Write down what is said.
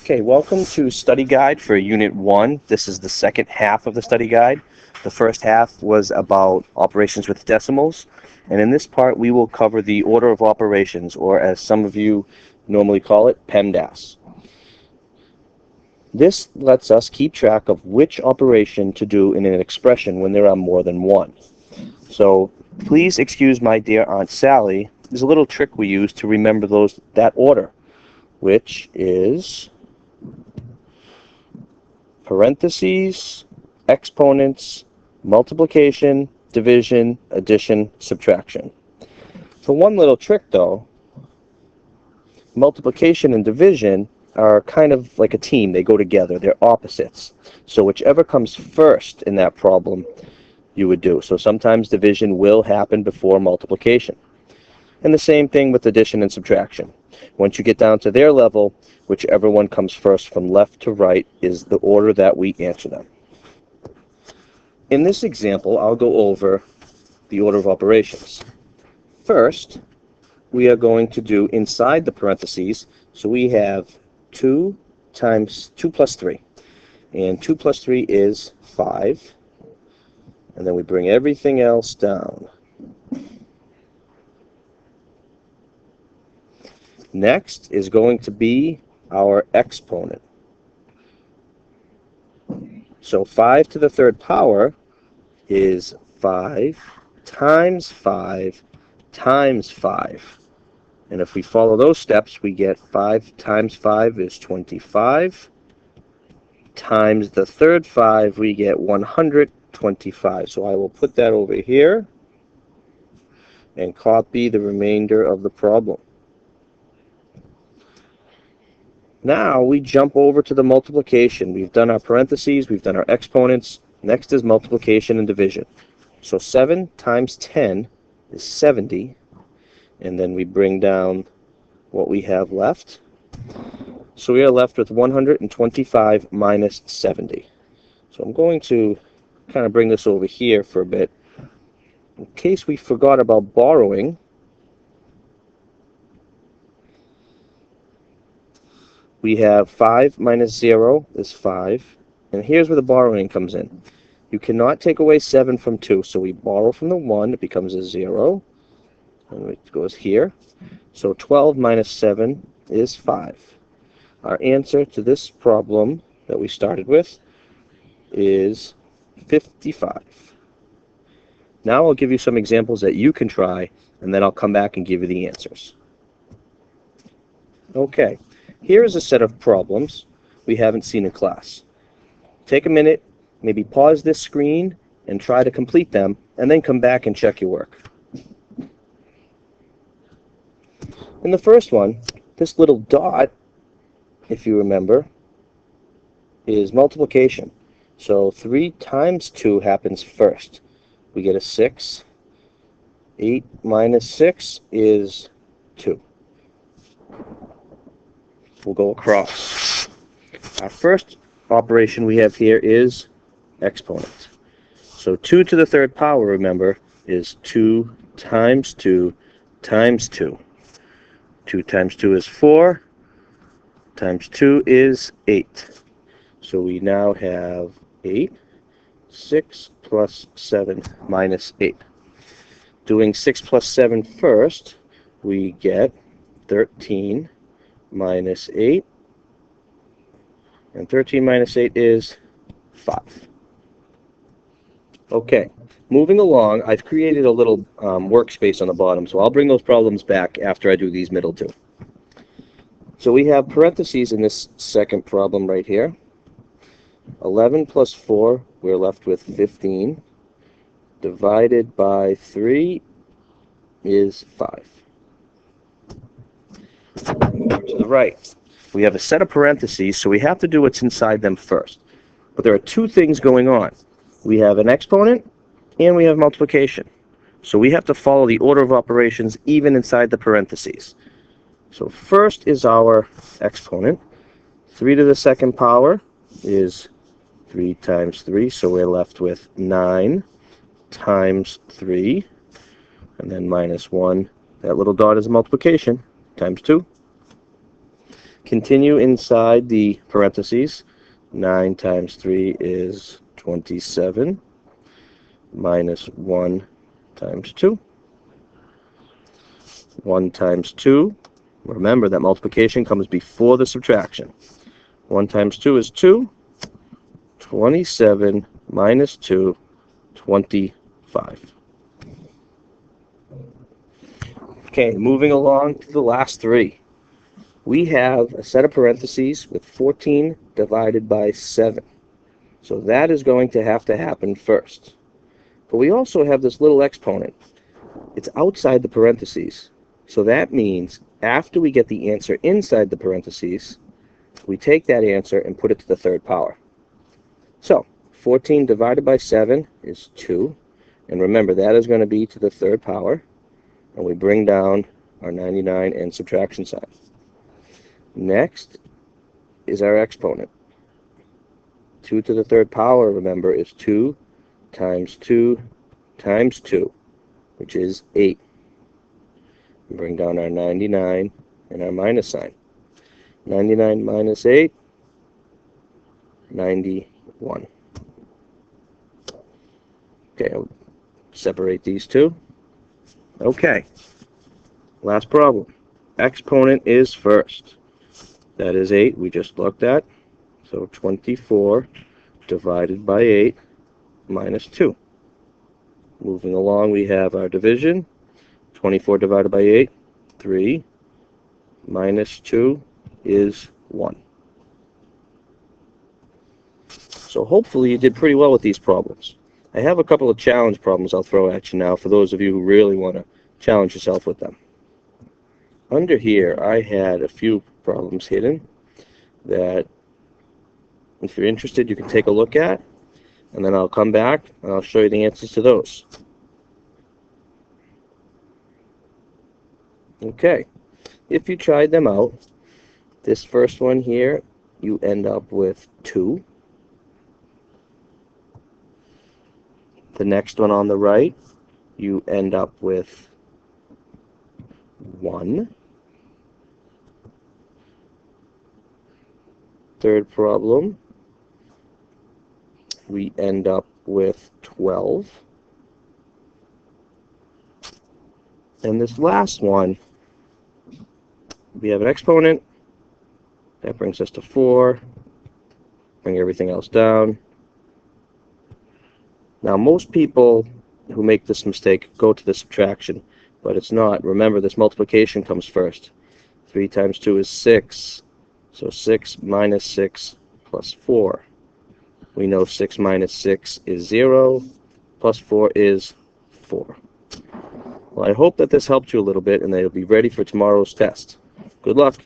Okay, welcome to Study Guide for Unit 1. This is the second half of the study guide. The first half was about operations with decimals, and in this part we will cover the order of operations, or as some of you normally call it, PEMDAS. This lets us keep track of which operation to do in an expression when there are more than one. So please excuse my dear Aunt Sally. There's a little trick we use to remember that order, which is parentheses, exponents, multiplication, division, addition, subtraction. For one little trick though, multiplication and division are kind of like a team. They go together. They're opposites. So whichever comes first in that problem, you would do. So sometimes division will happen before multiplication. And the same thing with addition and subtraction. Once you get down to their level, whichever one comes first from left to right is the order that we answer them. In this example, I'll go over the order of operations. First, we are going to do inside the parentheses, so we have 2 times 2 plus 3. And 2 plus 3 is 5. And then we bring everything else down. Next is going to be our exponent. So 5 to the third power is 5 times 5 times 5. And if we follow those steps, we get 5 times 5 is 25. Times the third 5, we get 125. So I will put that over here and copy the remainder of the problem. Now we jump over to the multiplication. We've done our parentheses, we've done our exponents. Next is multiplication and division. So 7 times 10 is 70. And then we bring down what we have left. So we are left with 125 minus 70. So I'm going to kind of bring this over here for a bit. In case we forgot about borrowing, we have 5 minus 0 is 5. And here's where the borrowing comes in. You cannot take away 7 from 2, so we borrow from the 1, it becomes a 0. And it goes here. So 12 minus 7 is 5. Our answer to this problem that we started with is 55. Now I'll give you some examples that you can try, and then I'll come back and give you the answers. Okay. Here is a set of problems we haven't seen in class. Take a minute, maybe pause this screen and try to complete them, and then come back and check your work. In the first one, this little dot, if you remember, is multiplication. So 3 times 2 happens first. We get a 6. 8 minus 6 is 2. We'll go across. Our first operation we have here is exponent. So 2 to the third power, remember, is 2 times 2 times 2. 2 times 2 is 4, times 2 is 8. So we now have 8. 6 plus 7 minus 8. Doing 6 plus 7 first, we get 13 minus 8, and 13 minus 8 is 5. Okay, moving along, I've created a little workspace on the bottom, so I'll bring those problems back after I do these middle two. So we have parentheses in this second problem right here. 11 plus 4, we're left with 15, divided by 3 is 5. To the right, we have a set of parentheses, so we have to do what's inside them first. But there are two things going on. We have an exponent and we have multiplication. So we have to follow the order of operations even inside the parentheses. So first is our exponent. 3 to the second power is 3 times 3, so we're left with 9 times 3, and then minus 1. That little dot is a multiplication, times 2. Continue inside the parentheses. 9 times 3 is 27, minus 1 times 2. 1 times 2. Remember that multiplication comes before the subtraction. 1 times 2 is 2. 27 minus 2, 25. Okay, moving along to the last three. We have a set of parentheses with 14 divided by 7. So that is going to have to happen first. But we also have this little exponent. It's outside the parentheses. So that means after we get the answer inside the parentheses, we take that answer and put it to the third power. So 14 divided by 7 is 2. And remember, that is going to be to the third power. And we bring down our 99 and subtraction sign. Next is our exponent. 2 to the third power, remember, is 2 times 2 times 2, which is 8. We bring down our 99 and our minus sign. 99 minus 8, 91. Okay, I'll separate these two. Okay, last problem. Exponent is first. That is 8, we just looked at. So 24 divided by 8 minus 2. Moving along, we have our division. 24 divided by 8, 3. Minus 2 is 1. So hopefully you did pretty well with these problems. I have a couple of challenge problems I'll throw at you now for those of you who really want to challenge yourself with them. Under here, I had a few problems hidden that, if you're interested, you can take a look at, and then I'll come back and I'll show you the answers to those. Okay, if you tried them out, this first one here, you end up with 2. The next one on the right, you end up with 1. Third problem, we end up with 12. And this last one, we have an exponent. That brings us to 4. Bring everything else down. Now, most people who make this mistake go to the subtraction, but it's not. Remember, this multiplication comes first. 3 times 2 is 6. So 6 minus 6 plus 4. We know 6 minus 6 is 0. Plus 4 is 4. Well, I hope that this helped you a little bit and that you'll be ready for tomorrow's test. Good luck.